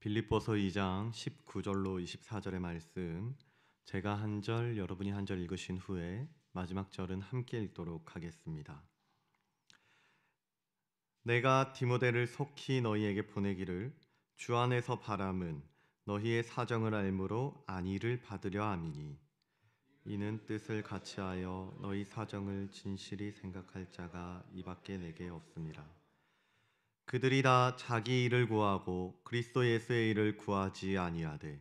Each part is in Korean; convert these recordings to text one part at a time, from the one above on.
빌립보서 2장 19절로 24절의 말씀, 제가 한 절, 여러분이 한 절 읽으신 후에 마지막 절은 함께 읽도록 하겠습니다. 내가 디모데를 속히 너희에게 보내기를 주 안에서 바람은 너희의 사정을 알므로 안위를 받으려 함이니, 이는 뜻을 같이하여 너희 사정을 진실히 생각할 자가 이밖에 내게 없음이라. 그들이 다 자기 일을 구하고 그리스도 예수의 일을 구하지 아니하되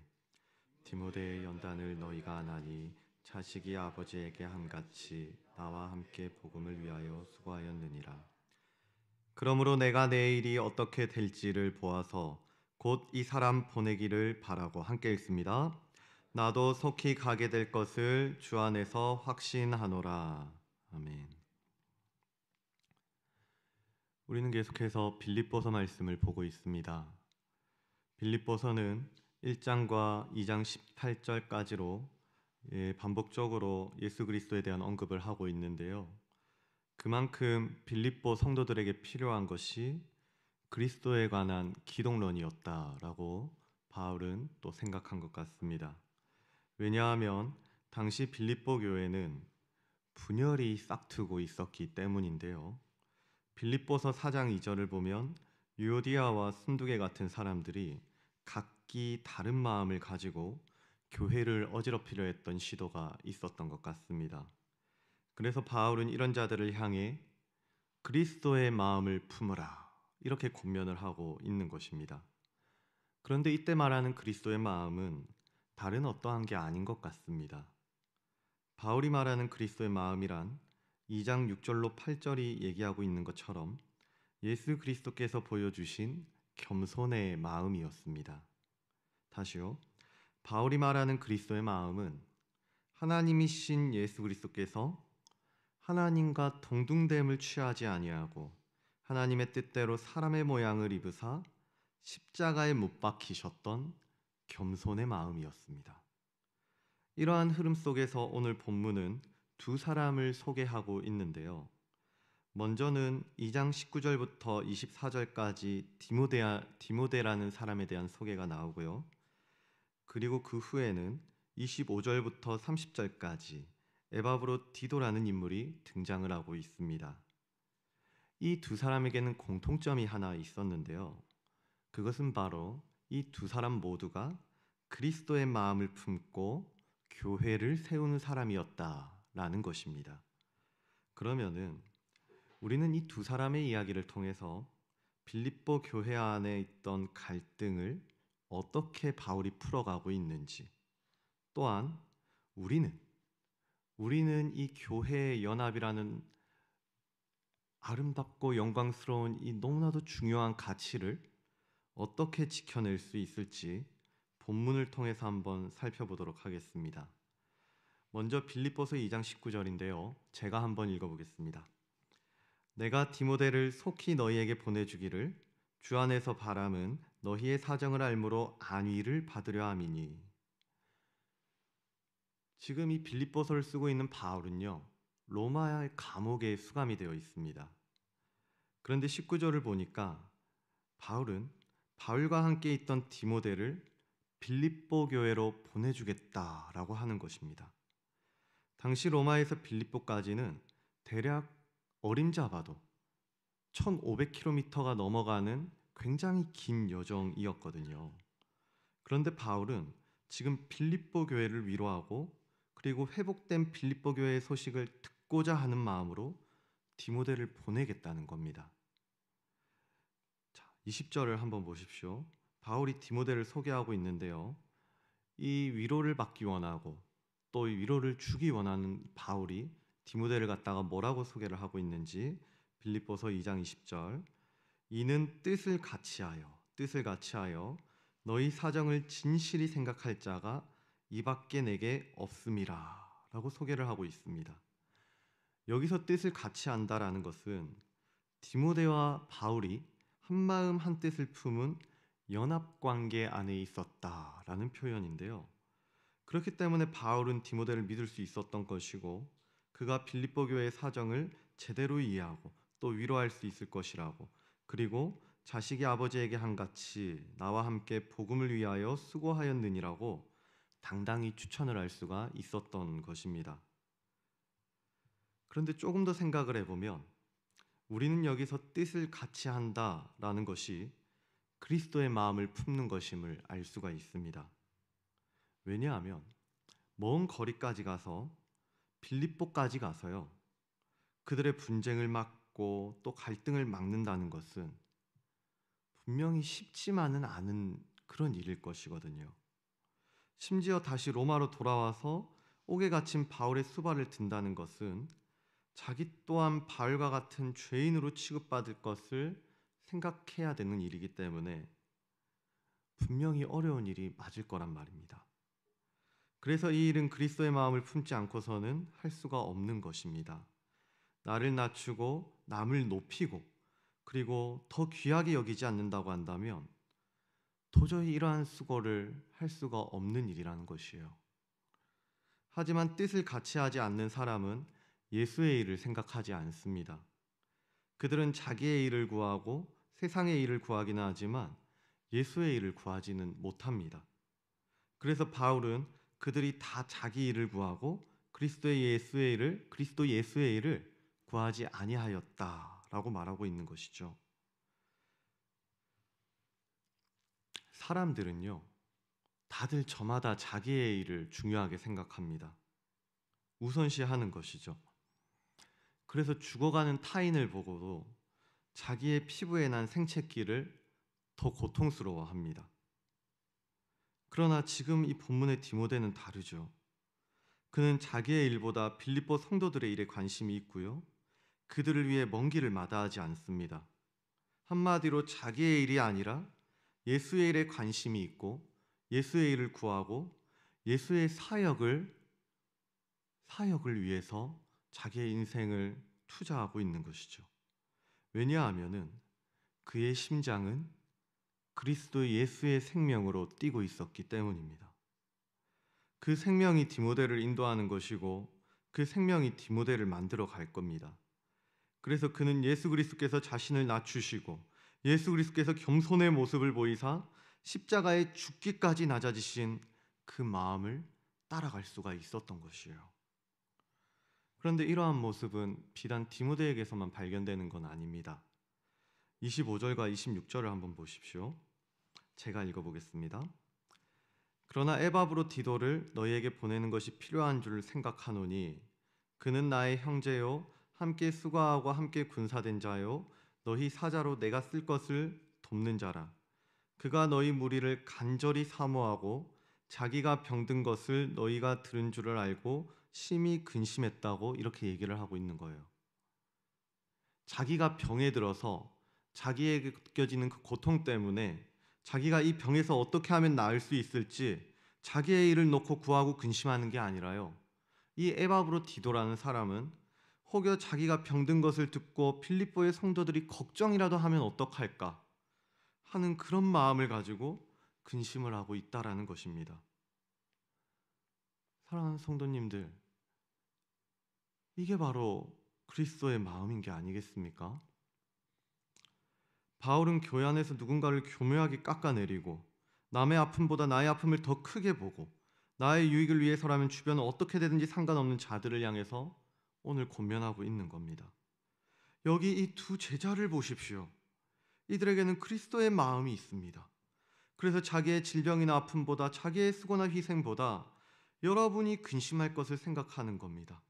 디모데의 연단을 너희가 안하니 자식이 아버지에게 함같이 나와 함께 복음을 위하여 수고하였느니라. 그러므로 내가 내 일이 어떻게 될지를 보아서 곧 이 사람 보내기를 바라고 함께 읽습니다. 나도 속히 가게 될 것을 주 안에서 확신하노라. 아멘. 우리는 계속해서 빌립보서 말씀을 보고 있습니다. 빌립보서는 1장과 2장 18절까지로 반복적으로 예수 그리스도에 대한 언급을 하고 있는데요. 그만큼 빌립보 성도들에게 필요한 것이 그리스도에 관한 기독론이었다라고 바울은 또 생각한 것 같습니다. 왜냐하면 당시 빌립보 교회는 분열이 싹트고 있었기 때문인데요. 빌립보서 4장 2절을 보면 유오디아와 순두계 같은 사람들이 각기 다른 마음을 가지고 교회를 어지럽히려 했던 시도가 있었던 것 같습니다. 그래서 바울은 이런 자들을 향해 그리스도의 마음을 품으라 이렇게 권면을 하고 있는 것입니다. 그런데 이때 말하는 그리스도의 마음은 다른 어떠한 게 아닌 것 같습니다. 바울이 말하는 그리스도의 마음이란 2장 6절로 8절이 얘기하고 있는 것처럼 예수 그리스도께서 보여주신 겸손의 마음이었습니다. 다시요. 바울이 말하는 그리스도의 마음은 하나님이신 예수 그리스도께서 하나님과 동등됨을 취하지 아니하고 하나님의 뜻대로 사람의 모양을 입으사 십자가에 못 박히셨던 겸손의 마음이었습니다. 이러한 흐름 속에서 오늘 본문은 두 사람을 소개하고 있는데요. 먼저는 2장 19절부터 24절까지 디모데라는 사람에 대한 소개가 나오고요. 그리고 그 후에는 25절부터 30절까지 에바브로디도라는 인물이 등장을 하고 있습니다. 이 두 사람에게는 공통점이 하나 있었는데요. 그것은 바로 이 두 사람 모두가 그리스도의 마음을 품고 교회를 세우는 사람이었다라는 것입니다. 그러면은 우리는 이 두 사람의 이야기를 통해서 빌립보 교회 안에 있던 갈등을 어떻게 바울이 풀어가고 있는지, 또한 우리는 이 교회의 연합이라는 아름답고 영광스러운 이 너무나도 중요한 가치를 어떻게 지켜낼 수 있을지 본문을 통해서 한번 살펴보도록 하겠습니다. 먼저 빌립보서 2장 19절인데요. 제가 한번 읽어보겠습니다. 내가 디모데를 속히 너희에게 보내주기를 주 안에서 바람은 너희의 사정을 알므로 안위를 받으려 함이니. 지금 이 빌립보서를 쓰고 있는 바울은요, 로마의 감옥에 수감이 되어 있습니다. 그런데 19절을 보니까 바울은 바울과 함께 있던 디모데를 빌립보 교회로 보내주겠다라고 하는 것입니다. 당시 로마에서 빌립보까지는 대략 어림잡아도 1500km가 넘어가는 굉장히 긴 여정이었거든요. 그런데 바울은 지금 빌립보 교회를 위로하고 그리고 회복된 빌립보 교회의 소식을 듣고자 하는 마음으로 디모데를 보내겠다는 겁니다. 자, 20절을 한번 보십시오. 바울이 디모데를 소개하고 있는데요. 이 위로를 받기 원하고 또 이 위로를 주기 원하는 바울이 디모데를 갖다가 뭐라고 소개를 하고 있는지 빌립보서 2장 20절, 이는 뜻을 같이하여 너희 사정을 진실히 생각할 자가 이밖에 내게 없음이라 라고 소개를 하고 있습니다. 여기서 뜻을 같이 한다라는 것은 디모데와 바울이 한마음 한뜻을 품은 연합관계 안에 있었다라는 표현인데요. 그렇기 때문에 바울은 디모데를 믿을 수 있었던 것이고 그가 빌립보 교회의 사정을 제대로 이해하고 또 위로할 수 있을 것이라고, 그리고 자식이 아버지에게 한 같이 나와 함께 복음을 위하여 수고하였느니라고 당당히 추천을 할 수가 있었던 것입니다. 그런데 조금 더 생각을 해보면 우리는 여기서 뜻을 같이 한다라는 것이 그리스도의 마음을 품는 것임을 알 수가 있습니다. 왜냐하면 먼 거리까지 가서 빌립보까지 가서요, 그들의 분쟁을 막고 또 갈등을 막는다는 것은 분명히 쉽지만은 않은 그런 일일 것이거든요. 심지어 다시 로마로 돌아와서 옥에 갇힌 바울의 수발을 든다는 것은 자기 또한 바울과 같은 죄인으로 취급받을 것을 생각해야 되는 일이기 때문에 분명히 어려운 일이 맞을 거란 말입니다. 그래서 이 일은 그리스도의 마음을 품지 않고서는 할 수가 없는 것입니다. 나를 낮추고 남을 높이고 그리고 더 귀하게 여기지 않는다고 한다면 도저히 이러한 수고를 할 수가 없는 일이라는 것이에요. 하지만 뜻을 같이 하지 않는 사람은 예수의 일을 생각하지 않습니다. 그들은 자기의 일을 구하고 세상의 일을 구하기는 하지만 예수의 일을 구하지는 못합니다. 그래서 바울은 그들이 다 자기 일을 구하고 그리스도 예수의 일을 구하지 아니하였다라고 말하고 있는 것이죠. 사람들은요, 다들 저마다 자기의 일을 중요하게 생각합니다. 우선시하는 것이죠. 그래서 죽어가는 타인을 보고도 자기의 피부에 난 생채기를 더 고통스러워합니다. 그러나 지금 이 본문의 디모데는 다르죠. 그는 자기의 일보다 빌립보 성도들의 일에 관심이 있고요, 그들을 위해 먼 길을 마다하지 않습니다. 한마디로 자기의 일이 아니라 예수의 일에 관심이 있고 예수의 일을 구하고 예수의 사역을 위해서 자기의 인생을 투자하고 있는 것이죠. 왜냐하면은 그의 심장은 그리스도 예수의 생명으로 뛰고 있었기 때문입니다. 그 생명이 디모데를 인도하는 것이고 그 생명이 디모데를 만들어 갈 겁니다. 그래서 그는 예수 그리스도께서 자신을 낮추시고 예수 그리스도께서 겸손의 모습을 보이사 십자가에 죽기까지 낮아지신 그 마음을 따라갈 수가 있었던 것이에요. 그런데 이러한 모습은 비단 디모데에게서만 발견되는 건 아닙니다. 25절과 26절을 한번 보십시오. 제가 읽어보겠습니다. 그러나 에바브로 디도를 너희에게 보내는 것이 필요한 줄 생각하노니 그는 나의 형제요 함께 수고하고 함께 군사된 자요 너희 사자로 내가 쓸 것을 돕는 자라. 그가 너희 무리를 간절히 사모하고 자기가 병든 것을 너희가 들은 줄을 알고 심히 근심했다고 이렇게 얘기를 하고 있는 거예요. 자기가 병에 들어서 자기에게 느껴지는 그 고통 때문에 자기가 이 병에서 어떻게 하면 나을 수 있을지 자기의 일을 놓고 구하고 근심하는 게 아니라요, 이 에바브로 디도라는 사람은 혹여 자기가 병든 것을 듣고 빌립보의 성도들이 걱정이라도 하면 어떡할까 하는 그런 마음을 가지고 근심을 하고 있다라는 것입니다. 사랑하는 성도님들, 이게 바로 그리스도의 마음인 게 아니겠습니까? 바울은 교회 안에서 누군가를 교묘하게 깎아내리고 남의 아픔보다 나의 아픔을 더 크게 보고 나의 유익을 위해서라면 주변은 어떻게 되든지 상관없는 자들을 향해서 오늘 권면하고 있는 겁니다. 여기 이 두 제자를 보십시오. 이들에게는 그리스도의 마음이 있습니다. 그래서 자기의 질병이나 아픔보다 자기의 수고나 희생보다 여러분이 근심할 것을 생각하는 겁니다.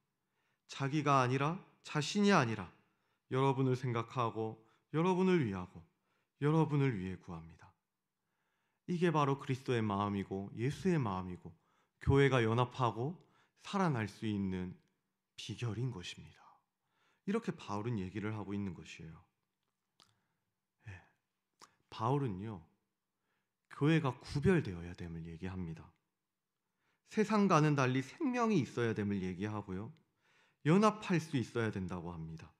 자기가 아니라 자신이 아니라 여러분을 생각하고 여러분을 위하고 여러분을 위해 구합니다. 이게 바로 그리스도의 마음이고 예수의 마음이고 교회가 연합하고 살아날 수 있는 비결인 것입니다. 이렇게 바울은 얘기를 하고 있는 것이에요. 네. 바울은요, 교회가 구별되어야 됨을 얘기합니다. 세상과는 달리 생명이 있어야 됨을 얘기하고요, 연합할 수 있어야 된다고 합니다.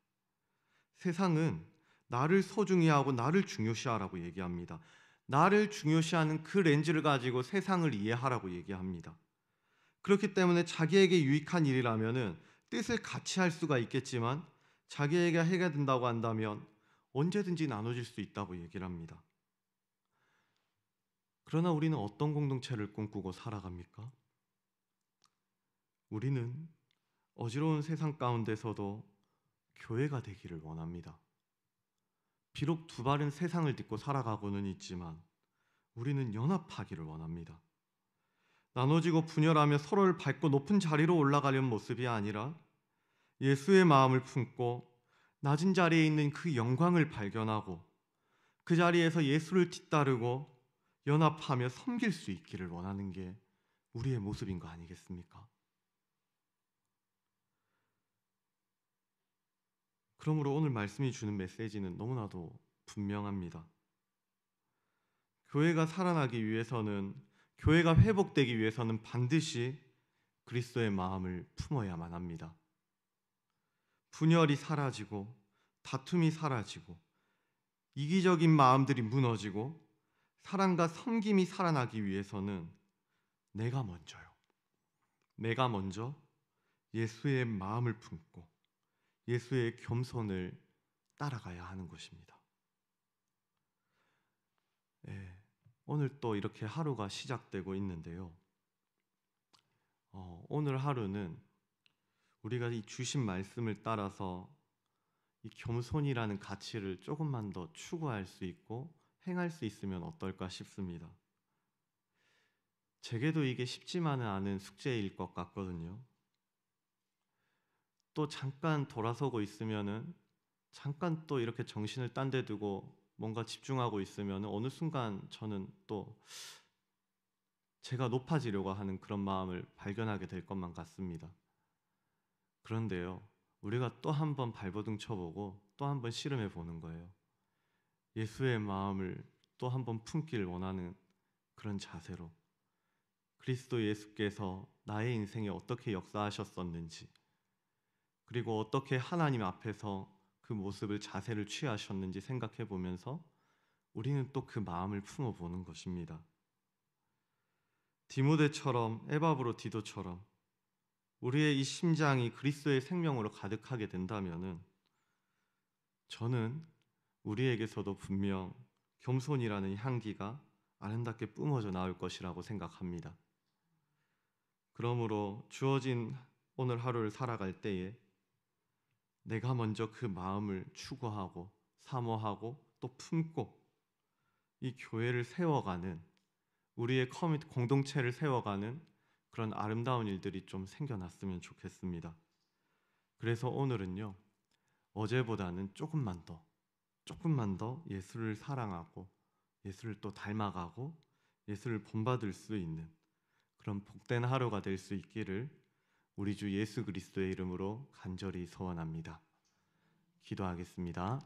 세상은 나를 소중히 하고 나를 중요시하라고 얘기합니다. 나를 중요시하는 그 렌즈를 가지고 세상을 이해하라고 얘기합니다. 그렇기 때문에 자기에게 유익한 일이라면은 뜻을 같이 할 수가 있겠지만 자기에게 해가 된다고 한다면 언제든지 나눠질 수 있다고 얘기를 합니다. 그러나 우리는 어떤 공동체를 꿈꾸고 살아갑니까? 우리는 어지러운 세상 가운데서도 교회가 되기를 원합니다. 비록 두 발은 세상을 딛고 살아가고는 있지만 우리는 연합하기를 원합니다. 나눠지고 분열하며 서로를 밟고 높은 자리로 올라가려는 모습이 아니라 예수의 마음을 품고 낮은 자리에 있는 그 영광을 발견하고 그 자리에서 예수를 뒤따르고 연합하며 섬길 수 있기를 원하는 게 우리의 모습인 거 아니겠습니까? 그러므로 오늘 말씀이 주는 메시지는 너무나도 분명합니다. 교회가 살아나기 위해서는, 교회가 회복되기 위해서는 반드시 그리스도의 마음을 품어야만 합니다. 분열이 사라지고 다툼이 사라지고 이기적인 마음들이 무너지고 사랑과 섬김이 살아나기 위해서는 내가 먼저요. 내가 먼저 예수의 마음을 품고 예수의 겸손을 따라가야 하는 것입니다. 오늘 또 이렇게 하루가 시작되고 있는데요. 오늘 하루는 우리가 이 주신 말씀을 따라서 이 겸손이라는 가치를 조금만 더 추구할 수 있고 행할 수 있으면 어떨까 싶습니다. 제게도 이게 쉽지만은 않은 숙제일 것 같거든요. 또 잠깐 돌아서고 있으면은 잠깐 또 이렇게 정신을 딴 데 두고 뭔가 집중하고 있으면 어느 순간 저는 또 제가 높아지려고 하는 그런 마음을 발견하게 될 것만 같습니다. 그런데요, 우리가 또 한 번 발버둥 쳐보고 또 한 번 씨름해 보는 거예요. 예수의 마음을 또 한 번 품기를 원하는 그런 자세로 그리스도 예수께서 나의 인생에 어떻게 역사하셨었는지, 그리고 어떻게 하나님 앞에서 그 모습을, 자세를 취하셨는지 생각해 보면서 우리는 또 그 마음을 품어보는 것입니다. 디모데처럼, 에바브로디도처럼 우리의 이 심장이 그리스도의 생명으로 가득하게 된다면은 저는 우리에게서도 분명 겸손이라는 향기가 아름답게 뿜어져 나올 것이라고 생각합니다. 그러므로 주어진 오늘 하루를 살아갈 때에 내가 먼저 그 마음을 추구하고 사모하고 또 품고 이 교회를 세워가는, 우리의 공동체를 세워가는 그런 아름다운 일들이 좀 생겨났으면 좋겠습니다. 그래서 오늘은요, 어제보다는 조금만 더 예수를 사랑하고 예수를 또 닮아가고 예수를 본받을 수 있는 그런 복된 하루가 될 수 있기를 우리 주 예수 그리스도의 이름으로 간절히 소원합니다. 기도하겠습니다.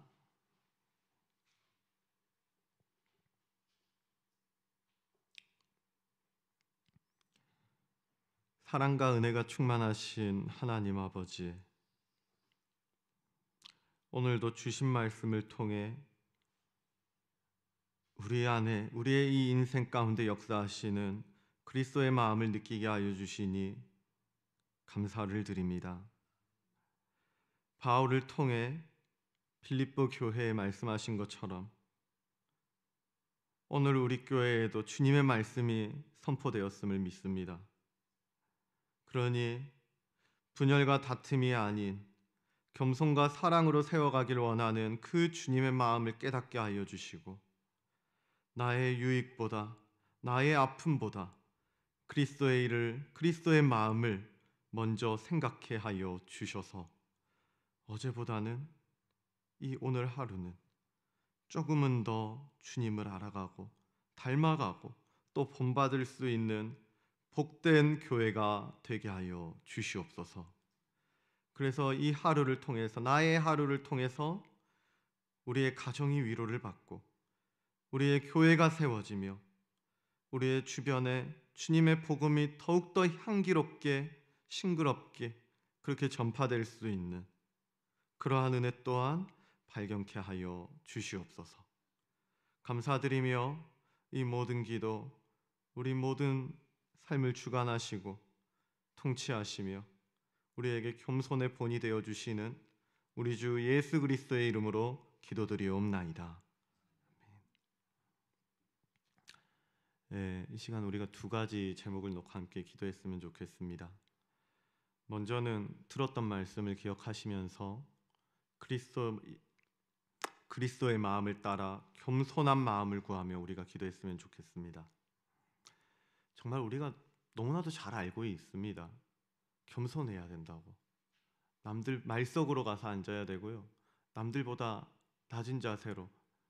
사랑과 은혜가 충만하신 하나님 아버지, 오늘도 주신 말씀을 통해 우리 안에, 우리의 이 인생 가운데 역사하시는 그리스도의 마음을 느끼게 하여 주시니 감사를 드립니다. 바울을 통해 빌립보 교회에 말씀하신 것처럼 오늘 우리 교회에도 주님의 말씀이 선포되었음을 믿습니다. 그러니 분열과 다툼이 아닌 겸손과 사랑으로 세워가길 원하는 그 주님의 마음을 깨닫게 하여 주시고, 나의 유익보다, 나의 아픔보다 그리스도의 일을, 그리스도의 마음을 먼저 생각해 하여 주셔서 어제보다는 이 오늘 하루는 조금은 더 주님을 알아가고 닮아가고 또 본받을 수 있는 복된 교회가 되게 하여 주시옵소서. 그래서 이 하루를 통해서, 나의 하루를 통해서 우리의 가정이 위로를 받고 우리의 교회가 세워지며 우리의 주변에 주님의 복음이 더욱더 향기롭게, 싱그럽게 그렇게 전파될 수 있는 그러한 은혜 또한 발견케 하여 주시옵소서. 감사드리며 이 모든 기도, 우리 모든 삶을 주관하시고 통치하시며 우리에게 겸손의 본이 되어 주시는 우리 주 예수 그리스도의 이름으로 기도드리옵나이다. 이 시간 우리가 두 가지 제목을 놓고 함께 기도했으면 좋겠습니다. 먼저는 들었던 말씀을 기억하시면서 그리스도의 마음을 따라 겸손한 마음을 구하며 우리가 기도했으면 좋겠습니다. 정말 우리가 너무나도 잘 알고 있습니다. 겸손해야 된다고. 남들 말 속으로 가서 앉아야 되고요. 남들보다 낮은 자세로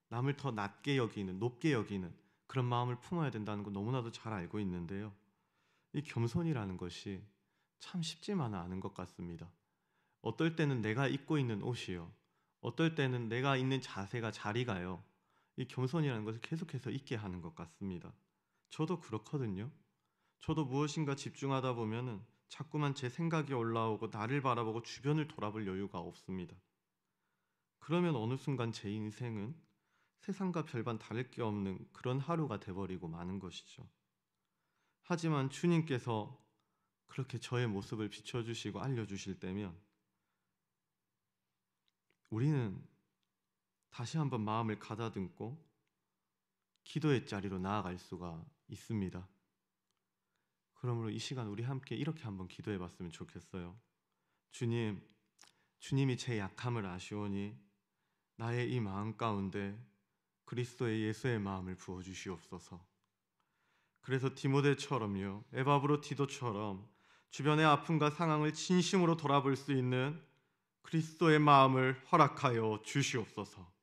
남을 더 낮게 여기는, 높게 여기는 그런 마음을 품어야 된다는 거 너무나도 잘 알고 있는데요. 이 겸손이라는 것이 참 쉽지만은 않은 것 같습니다. 어떨 때는 내가 입고 있는 옷이요, 어떨 때는 내가 있는 자세가, 자리가요, 이 겸손이라는 것을 계속해서 잊게 하는 것 같습니다. 저도 그렇거든요. 저도 무엇인가 집중하다 보면은 자꾸만 제 생각이 올라오고 나를 바라보고 주변을 돌아볼 여유가 없습니다. 그러면 어느 순간 제 인생은 세상과 별반 다를 게 없는 그런 하루가 돼버리고 마는 것이죠. 하지만 주님께서 그렇게 저의 모습을 비춰주시고 알려주실 때면 우리는 다시 한번 마음을 가다듬고 기도의 자리로 나아갈 수가 있습니다. 그러므로 이 시간 우리 함께 이렇게 한번 기도해 봤으면 좋겠어요. 주님이 제 약함을 아시오니 나의 이 마음 가운데 그리스도의 예수의 마음을 부어주시옵소서. 그래서 디모데처럼요, 에바브로디도처럼 주변의 아픔과 상황을 진심으로 돌아볼 수 있는 그리스도의 마음을 허락하여 주시옵소서.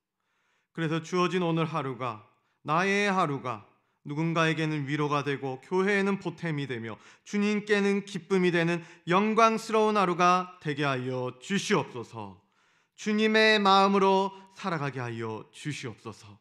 그래서 주어진 오늘 하루가, 나의 하루가 누군가에게는 위로가 되고 교회에는 보탬이 되며 주님께는 기쁨이 되는 영광스러운 하루가 되게 하여 주시옵소서. 주님의 마음으로 살아가게 하여 주시옵소서.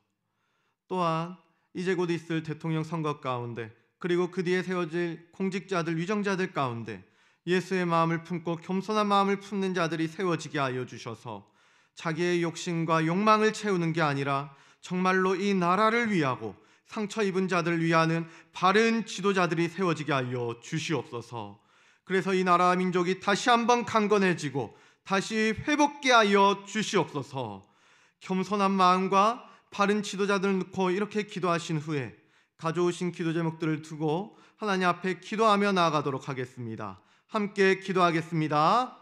또한 이제 곧 있을 대통령 선거 가운데, 그리고 그 뒤에 세워질 공직자들, 위정자들 가운데 예수의 마음을 품고 겸손한 마음을 품는 자들이 세워지게 하여 주셔서 자기의 욕심과 욕망을 채우는 게 아니라 정말로 이 나라를 위하고 상처 입은 자들을 위하는 바른 지도자들이 세워지게 하여 주시옵소서. 그래서 이 나라와 민족이 다시 한번 강건해지고 다시 회복게 하여 주시옵소서. 겸손한 마음과 바른 지도자들을 놓고 이렇게 기도하신 후에 가져오신 기도 제목들을 두고 하나님 앞에 기도하며 나아가도록 하겠습니다. 함께 기도하겠습니다.